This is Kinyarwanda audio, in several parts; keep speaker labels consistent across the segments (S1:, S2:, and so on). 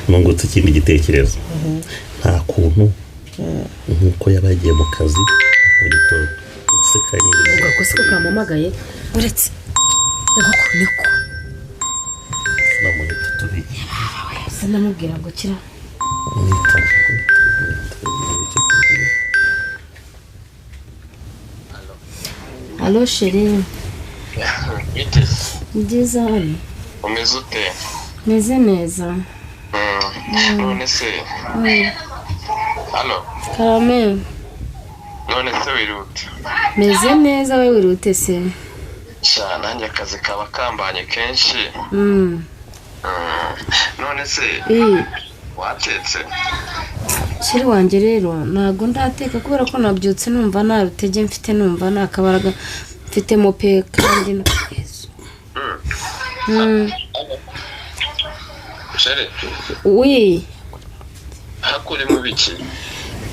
S1: nungutse ikindi gitekerezo nta kuntu nkuko yabagiye mu kazi mu gitondo sekanye
S2: ugakose ko kamamagaye uretse yego niko
S1: namuye tutubi
S2: sanamubwira ngo kira Allo chérie.
S3: Bite?
S2: Nziza hano.
S3: Umeze ute?
S2: Meze neza.
S3: None se? Allo?
S2: Karame.
S3: None se wirute?
S2: Meze neza we wirute se?
S3: Sha nanjye akazi kaba kambanye kenshi. None se? Watetse?
S2: Shiri wanje rero ntago ndateka kubera ko nabyutse numva narutege mfite numva nakabaraga mfite mope kandi no Yesu.
S3: Shiri?
S2: Oui.
S3: Hakuri mu biki?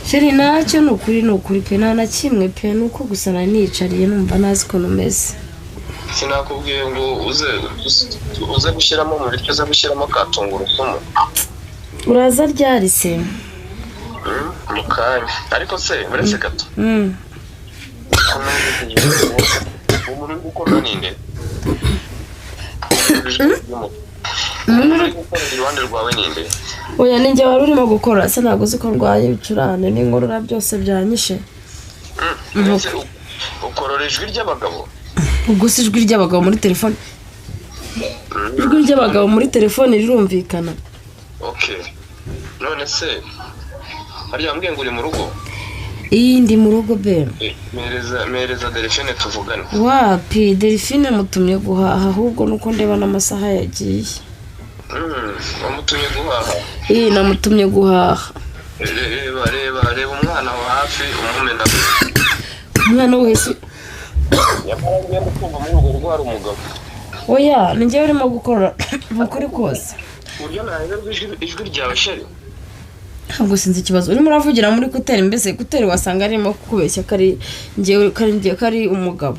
S2: Shiri nacyo nukuri pe nta na kimwe pe nuko gusa nanicariye numva nazi ko numeze.
S3: Sinakubwiye ngo uze gushyiramo mu bityo uze gushyiramo katungurusumu.
S2: Uraza ryari se?
S3: Mukanya ariko se uretse gato umuntu uri gukora ninde iruhande rwawe ninde
S2: oya ninjye wari urimo gukora se ntabwo uzi ko ndwaye ibicurane n'inkorora byose byanyishe
S3: ukorora ijwi ry'abagabo
S2: ubwo si ijwi ry'abagabo muri telefone ijwi ry'abagabo muri telefone rirumvikana
S3: okay none se hariya mbwiye ngo uri mu rugo
S2: iyi ndi mu rugo be
S3: mereza Delphine tuvugane
S2: wapi Delphine mutumye guhaha ahubwo nuko ndeba n'amasaha yagiye
S3: wamutumye guhaha
S2: namutumye guhaha
S3: reba umwana wa hafi umumena
S2: umwana wese
S3: yabaye kumva muri urwo rugo hari umugabo
S2: oya ninjye urimo gukora bukuri kose
S3: buryo naherwa ijwi ryawe sheri
S2: ntabwo sinzi ikibazo urimo uravugira muri kuteri mbese kuteri wasanga arimo kukubeshya kari ngiye kari umugabo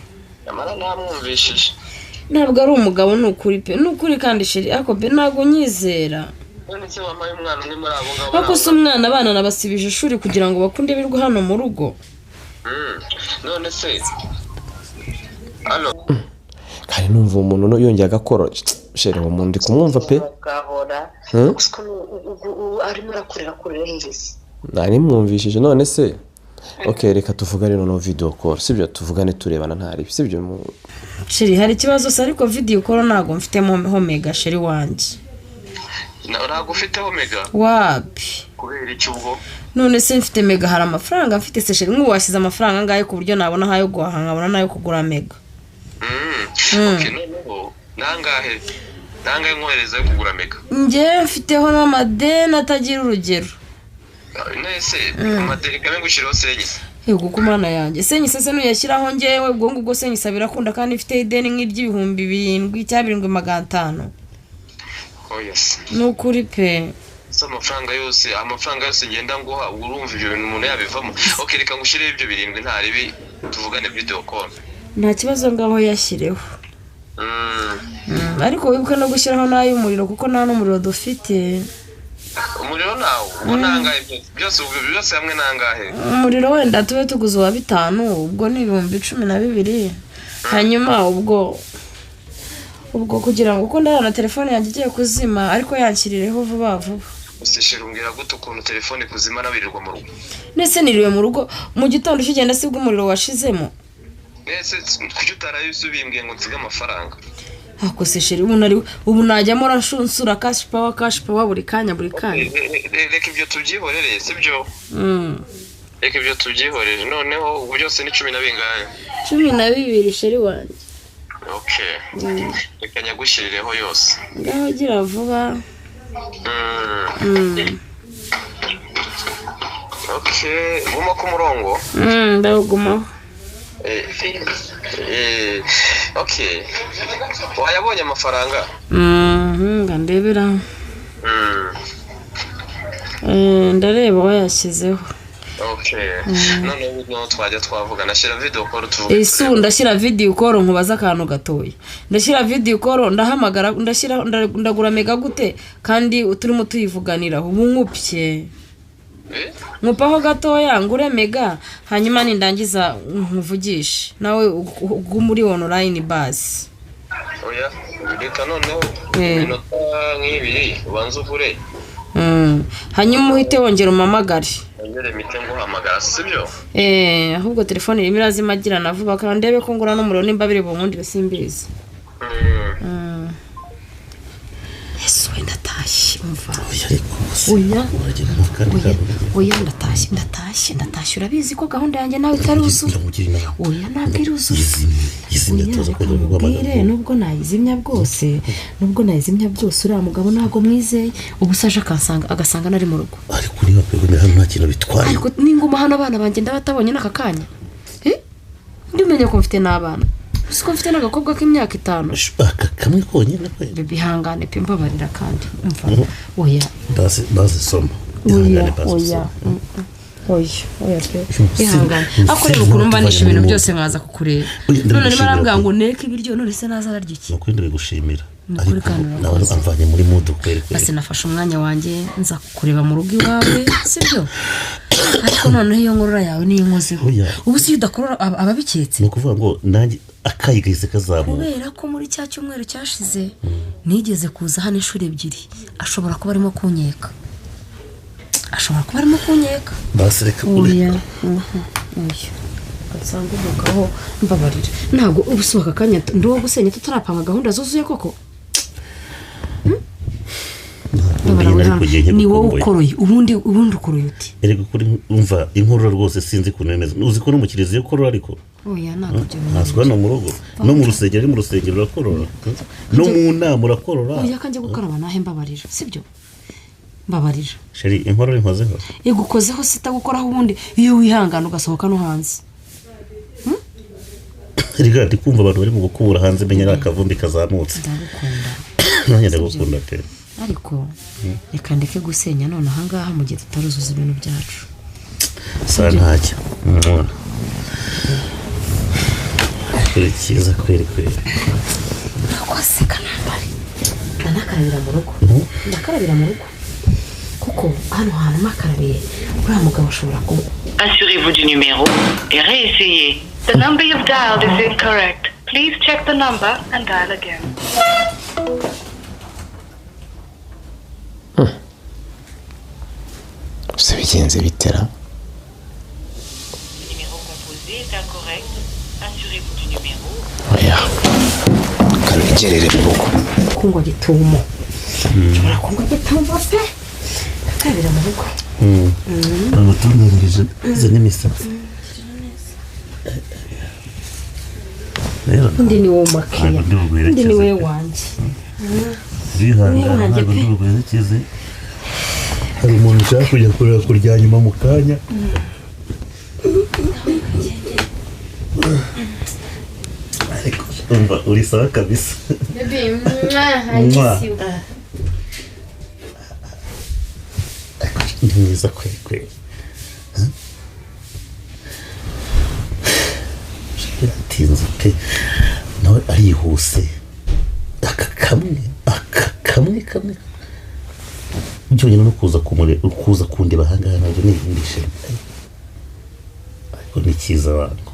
S3: amara namwumvishije
S2: ntabwo ari umugabo nukuri kandi sheri ako be ntabwo nyizera
S3: none se wamaye umwana umwe muri abo ngabo
S2: bako se umwana abana nabasibije ishuri kugira ngo bakunde birwa hano mu rugo
S3: none se allo
S4: kandi numva umuntu yongeye agakora sheri uwo muntu ndi kumwumva pe
S5: arimo arakorera kure y'ingizi
S4: nari mwumvishije none se okay reka tuvugane no video call sibyo tuvugane turebana ntari sibyo
S2: sheri hari ikibazo se ariko video call ntago mfitemo omega sheri wanje
S3: ntago ufite omega
S2: wapi
S3: kubera iki ubwo
S2: none se mfite mega hari amafaranga mfite se sheri nk'uwashyize amafaranga ngaye ku buryo nabona hayo guhaha nkabona nayo kugura mega
S3: okay noneho nangahe nkohereza yo kugura mega
S2: njye mfiteho n'amadeni atagira urugero
S3: nese amadeni kamwe gushiraho senyise
S2: yego kumana yanjye senyise se nuyashyiraho njyewe ubwo ngubwo senyise birakunda kandi ifite ideni nk'iry'ibihumbi 7 cyangwa 7,500
S3: oh yes
S2: nukuri pe
S3: amafaranga yose ngenda nguha urumva ibyo bintu umuntu yabivamo okay reka ngushireho ibyo 7 ntaribi tuvugane video call
S2: nta kibazo ngaho yashyireho ariko wibuke no gushyiraho nayo umuriro kuko nta n'umuriro dufite
S3: umuriro nawo unangaye byose hamwe nangahe
S2: umuriro wenda tube tuguze wa 5 ubwo ni 12,000 hanyuma ubwo kugira ngo uko ndana na telefone yanjye igiye kuzima ariko yanshyirireho vuba vuba
S3: usishira umbwira gute ukuntu telefone kuzima nabirirwa mu rugo
S2: nese niriwe mu rugo mu gitondo ukigenda sibwo umuriro washizemo
S3: nese kuki utarayisubimbwiye ngo nsiga amafaranga
S2: ako se sheri ubu najyamo rashunsura cash power buri kanya
S3: reka ibyo tubyihorereye sibyo reka ibyo tubyihorere noneho ubu byose ni 10 na bingahe
S2: 12 sheri wanjye
S3: okay reka nyagushyirireho yose
S2: ngaho gira vuba
S3: okay guma ku murongo
S2: ndagumaho
S3: okay wayabonye amafaranga
S2: ngandebera ndareba wayashyizeho
S3: okay none twajya twavuga nashyira video call tuvuga
S2: ese ndashyira video call nkubaza akantu gatoya ndashyira video call ndahamagara ndagura mega gute kandi turimo tuyivuganira ubu nkupye nkupaho gatoya ngure mega hanyuma nindangiza nkuvugishe nawe muri online basi
S3: oya reka noneho minota nk'ibiri ubanza uvure
S2: hanyuma uhite wongera umamagare
S3: ngere mite nguhamagara sibyo
S2: ahubwo telefone irimo irazimagirana vuba kandi ndebe ko ngura n'umuriro nimba biri bunkundire simbizi Yesu ndatashye umva oya ndatashye urabizi ko gahunda yanjye nawe itari uzuye oya ntabwo iri uzuye nubwo nayizimya bwose uriya mugabo ntabwo mwizeye ubu saje agasanga nari mu rugo
S1: ariko niba pegomye hano nta kintu bitwaye
S2: ariko ninguma hano abana banjye ndabatabonye n'aka kanya ndimenye ko mfite n'abana uko mfite n'agakobwa k'imyaka 5
S1: kamwe konyine
S2: bihangane pe mbabarira kandi umva oya
S1: bazi soma
S2: oya pe ihangane akorera ukuntu mbanisha ibintu byose nkaza kukureba none niba arambwira ngo neke ibiryo none se naza ararya iki
S1: nuko ndebe gushimira ariko nawe amvanye muri mood kweri
S2: basi nafashe umwanya wanjye nza kukureba mu rugo iwawe sibyo ariko noneho iyo nkorora yawe niyo nkozeho ubu si udakorora ababiketse
S1: no kuvuga ngo nanjye akayigeze kazamu
S2: kubera ko muri cya cyumweru cyashize nigeze kuza hano inshuro 2 ashobora kuba arimo kunyeka
S1: basi reka
S2: oya gasanga umukaho mbabarira ntabwo ubusohoka kanya ndo gusenya tutarapanga gahunda zuzuye koko ni wowe ukoroye ubundi ukoroye uti
S1: erega kuri umva inkorora rwose sinzi kunemeza uzi ko n'umukirizi yo korora ariko
S2: oya ntabwo byo
S1: naswa no mu rugo no mu rusengero urakorora no mu nama urakorora
S2: oya kanje gukaraba nahe mbabarira sibyo mbabarira
S1: sheri inkorora inkozeho
S2: igukozeho sitagukoraho ubundi iyo wihangana ugasohoka no hanze
S1: erega ndikumva abantu bari mu gukubura hanze menya akavumbi kazamutse
S2: ndagukunda
S1: ndagukunda pe
S2: ariko reka ndeke gusenya none ahangaha mu gihe tutaruzuza ibintu byacu
S1: sa ntacyo kuri cyiza kweri
S2: kwase kanambari ndakarabira mu rugo kuko hano hantu makarabiye uriya mugabo ashobora kuba
S5: Assurez-vous du numéro et réessayez. The number you've dialed is incorrect. Please check the number and dial again.
S4: Se bigenze bitera
S5: Numéro composé est incorrect. Assurez-vous du numéro.
S4: oya kabigerere mu rugo
S2: kungwa gitumo nshobora kungwa gitumo pe kabira mu rugo
S1: abatunganirije zanye misatsi
S2: undi ni wowe makiriya undi ni wowe wanjye
S1: bihangana ntabwo ndubwerekeze hari umuntu ushaka kujya kurya nyuma mu kanya ariko umva uri sawa kabisa ni mwiza kweri biratinze pe nawe arihuse aka kamwe byonyine no kuza kundeba ahangaha nabyo nihindishe ariko ni cyiza wangu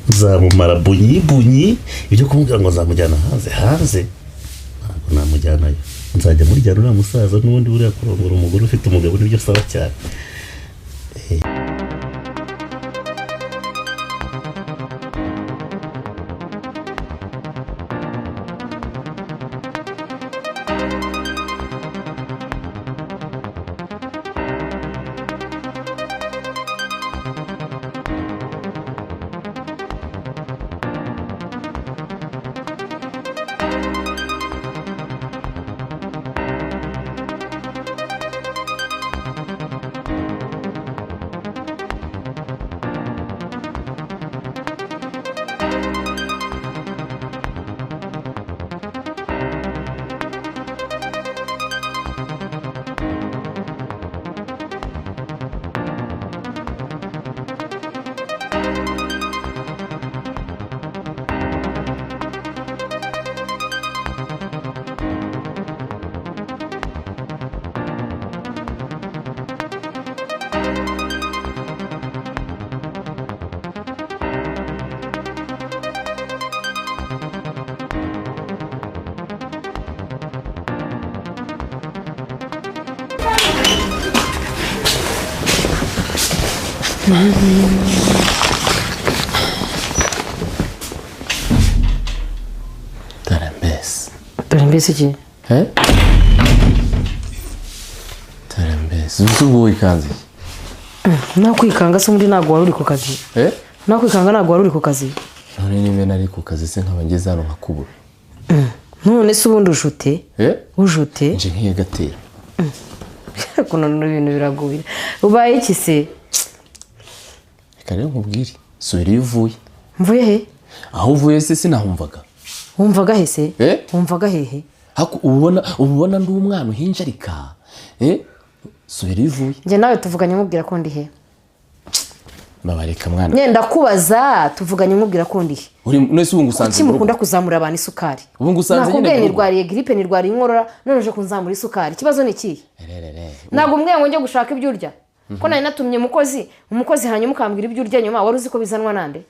S1: nzamumara bunyi ibyo kumubwira ngo nzamujyana hanze ntabwo namujyanayo nzajya murijyana uriya musaza n'ubundi buriya kurongora umugore ufite umugabo nibyo saba cyane
S2: dore mbese iki
S4: dore mbese ubu wikanze
S2: nakwikanga se undi ntabwo wari uri ku kazi nakwikanga ntabwo wari uri ku kazi
S4: none niba nari ku kazi se nkaba ngeze hano nkakubura
S2: none se ubundi ujute ujute
S4: nje nk'iyo gatera
S2: kuno ibintu biragoye ubaye iki se
S4: reka rero nkubwire subira iyo uvuye
S2: mvuye he
S4: aho uvuye se sinahumvaga
S2: wumvaga he se wumvaga hehe
S4: ubona ndi umwana uhinjarika subira iyo uvuye
S2: njye nawe tuvuganye nkubwira ko ndi he
S4: babareka mwana
S2: nyenda kubaza tuvuganye nkubwira ko ndi he
S4: nese ubu ngusanze
S2: kuki mukunda kuzamura abantu isukari
S4: ubu ngusanze nyine
S2: nakubwiye nirwariye gripe nirwariye inkorora none uje kunzamura isukari ikibazo ni ikihe ntabwo umwe ngo njye gushaka ibyo urya ko nari natumye umukozi hanyuma ukambwira ibyo urya nyuma wari uzi ko bizanwa nande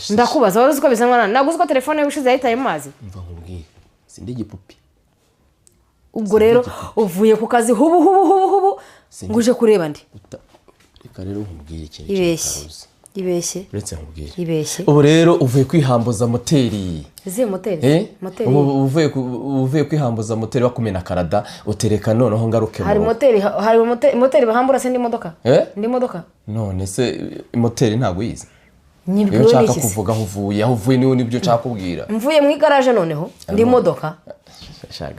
S2: ndakubaza wari uzi ko bizanwa nande ntabwo uzi ko telefone yawe ushize yahitaye mu mazi
S4: mva nkubwire sindi igipupi
S2: ubwo rero uvuye ku kazi hubu ngo uje kureba ndi
S4: reka rero nkubwire ikintu
S2: ibeshye
S4: uretse nkubwire
S2: ibeshye
S4: ubu rero uvuye kwihambuza moteri
S2: izihe moteri
S4: uvuye kwihambuza moteri wakumena karada utereka noneho ngaruke
S2: hari moteri bahambura se ndi modoka
S4: none se moteri ntabwo uyizi
S2: nyibwiwe
S4: nshaka
S2: n'iki se
S4: kuvuga aho uvuye niwe nibyo nshaka kubwira
S2: mvuye mu igaraje noneho ndi modoka
S4: shaka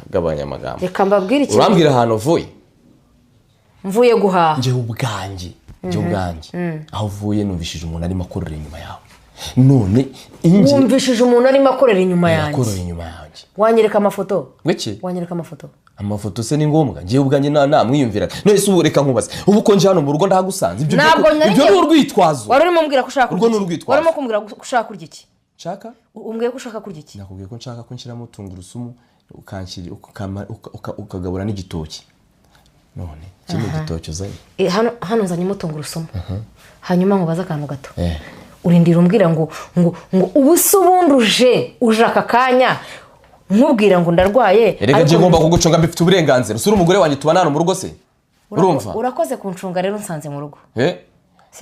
S4: gabanya amagambo
S2: reka mbabwire ikintu
S4: urambwira ahantu uvuye
S2: mvuye guhaha
S4: njye ubwanjye aho uvuye numvishije umuntu arimo akorera inyuma yawe none
S2: wumvishije umuntu arimo akorera inyuma yanjye wanyereka amafoto
S4: ngwiki
S2: wanyereka amafoto
S4: amafoto se ni ngombwa ngiye ubwanjye namwiyumvira none se ubu reka nkubaze ubu ko nje hano mu rugo ndahagusanze ibyo ni urwitwazo
S2: wari urimo mbwira ko ushaka
S4: urwo ni urwitwazo
S2: warimo kumbwira ko ushaka kurya iki
S4: nshaka
S2: umbwiye ko ushaka kurya iki
S4: nakubwiye ko nshaka ko nshyiramo tungurusumu ukagabura n'igitoki none kino gitoki uzanye
S2: hano nzanyemo tungurusumu hanyuma nkubaze akantu gato urindira umbwira ngo ubu se ubundi uje aka kanya nkubwira ngo ndarwaye
S4: erega ngiye ngomba kugucunga mbifite uburenganzira usura umugore wanjye tubana hano mu rugo se urumva
S2: urakoze kuncunga rero nsanze mu rugo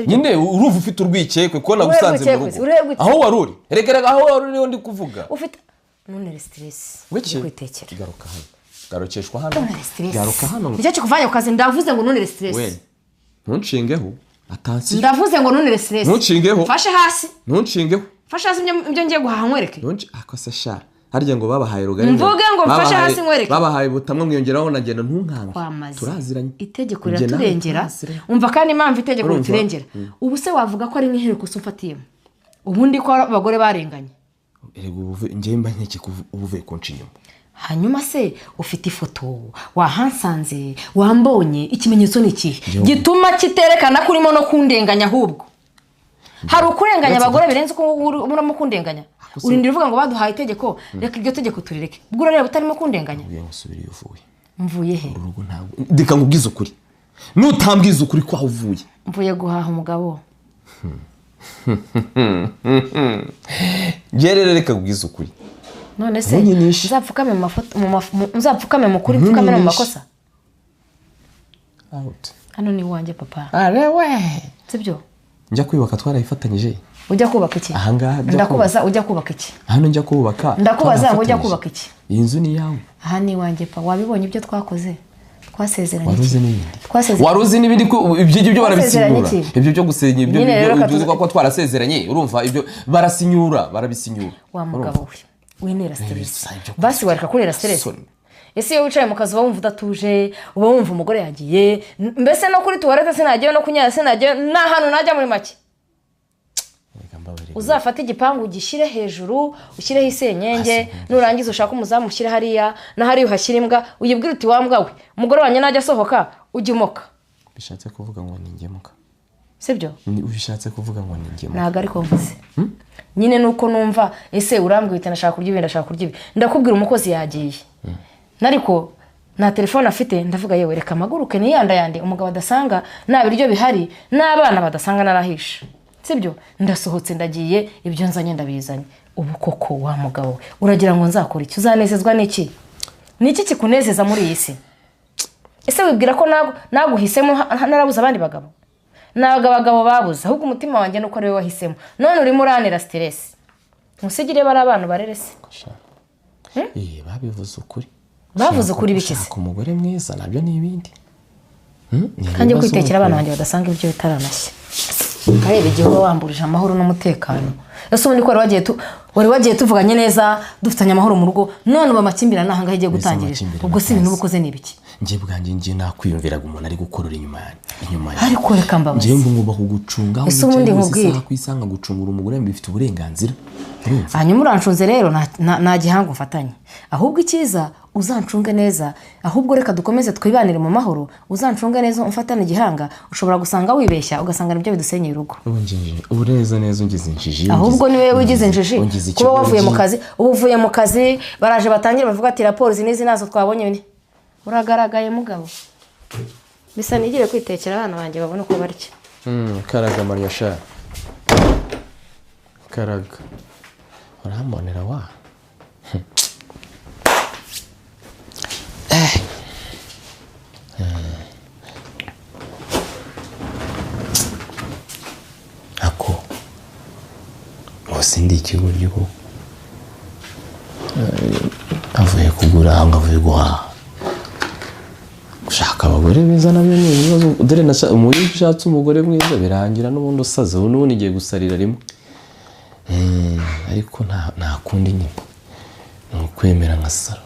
S4: nyine urumva ufite urwikekwe ko nagusanze mu rugo aho wari uri erega aho wari uri niho ndi kuvuga
S2: ufite none stress
S4: kwitekera garuka hano garukeshwa hano garuka hano
S2: nicyo kikuvanye ku kazi ndavuze ngo none stress
S4: we ntunshingeho atansi
S2: ndavuze ngo none stress
S4: ntunshingeho
S2: fashe hasi
S4: ntunshingeho
S2: fashe hasi ibyo ngiye guhaha nkwereke
S4: akose sha harya ngo babahaye rugari
S2: mvuge ngo mfashe hasi nkwereke
S4: babahaye butamwe mwiyongeraho nagenda ntunkange turaziranye
S2: itegeko riraturengera umva kandi impamvu itegeko riturengera ubu se wavuga ko ari nk'ihereko ufatiyemo ubundi ko abagore barenganye
S4: njye mba nkeke uvuye ku nshinyuma
S2: hanyuma se ufite ifoto wahansanze wambonye ikimenyetso ni ikihe gituma kiterekana ko urimo no kundenganya ahubwo hari ukurenganya abagore birenze uko urimo kundenganya urindira uvuga ngo baduhaye itegeko reka iryo tegeko turireke ubwo urareba utarimo kundenganya mvuye he
S4: ndeka nkubwize ukuri nutambwiza ukuri ko aho uvuye
S2: mvuye guhaha umugabo
S4: rero reka nkubwize ukuri
S2: none se nzapfukame mu mafoto nzapfukame mu kuri mfukame no mu makosa hano ni iwanjye papa
S4: arewe
S2: sibyo
S4: njya kubaka twarayifatanyije
S2: ujya kubaka iki
S4: ahangaha
S2: ndakubaza ujya kubaka iki
S4: hano njya kubaka
S2: ndakubaza ngo ujya kubaka iki
S4: iyi nzu ni yawe
S2: aha ni iwanjye pa wabibonye ibyo twakoze twasezeranye
S4: waruzi n'ibindi waruzi n'ibindi ibyo barabisinyura ibyo byo gusenya ibyo uzi ko twarasezeranye urumva ibyo barabisinyura
S2: wa mugabo we winera stress basi wareka kurera stress ese iyo wicaye mu kazi uba wumva udatuje uba wumva umugore yagiye mbese no kuri tuwarete sinagiye no kunyara sinagiye nta hantu najya muri make uzafata igipangu ugishire hejuru ushyireho isenyenge nurangiza ushaka umuzamu ushyire hariya na hariya uhashyira imbwa uyibwire uti wambwa we umugore wanjye najya asohoka ujya umoka
S4: bishatse kuvuga ngo ningemuka
S2: sibyo
S4: bishatse kuvuga ngo ningemuka
S2: ntabwo ariko mvuze nyine nuko numva ese urambwira uti ndashaka kurya ibi ndashaka kurya ibi ndakubwira umukozi yagiye nariko nta telefone afite ndavuga yewe reka amaguruke niyandayande umugabo adasanga nta biryo bihari n'abana badasanga narahisha sibyo ndasohotse ndagiye ibyo nzanye ndabizanye ubu koko wa mugabo uragira ngo nzakora iki uzanezezwa n'iki niki kikunezeza muri iyi si ese wibwira ko naguhisemo narabuze abandi bagabo
S6: ntabwo abagabo babuze ahubwo umutima wanjye nuko ari we wahisemo none urimo uranira stress musigire bari abantu barerese
S4: babivuze ukuri
S6: bavuze ukuri bikize
S4: ku mugore mwiza nabyo ni ibindi
S6: kandi kwitekera abana banjye badasanga ibyo bitaranashye arebe igihe uba wamburije amahoro n'umutekano ese ubundi ko wari wagiye tuvuganye neza dufitanye amahoro mu rugo none uba makimbirana nahanga igiye gutangirira ubwo si ibintu ubukoze ni ibiki
S4: njye bwanjye njye nakwiyumviraga umuntu ari gukorora inyuma yanjye
S6: ariko reka mbabaze
S4: njye ngomba kugucunga
S6: ese ubundi nkubwire
S4: kwisanga gucungura umugore bifite uburenganzira
S6: hanyuma uranshunze rero nta gihango mfatanye ahubwo icyiza uzancunge neza ahubwo reka dukomeze twibanire mu mahoro uzancunge neza umfatane igihanga ushobora gusanga wibeshya ugasanga nibyo bidusenyera urugo
S4: ubu neza neza ungize injiji
S6: ahubwo niwe wigize injiji kuba wavuye mu kazi ubu uvuye mu kazi baraje batangire bavuga ati raporo izi nazo twabonye uragaragaye mugabo bisa nigire kwitekera abana banjye babone uko barya
S4: karaga Maria sha karaga urambonera wa ako wasindi ikigoryi ko avuye kugura aho avuye guhaha gushaka abagore beza nabyo ni ibibazo dore muri ushatse umugore mwiza birangira n'ubundi usaze ubu n'ubundi igiye gusarira rimwe ariko nta kundi nyine ni ukwemera nka saro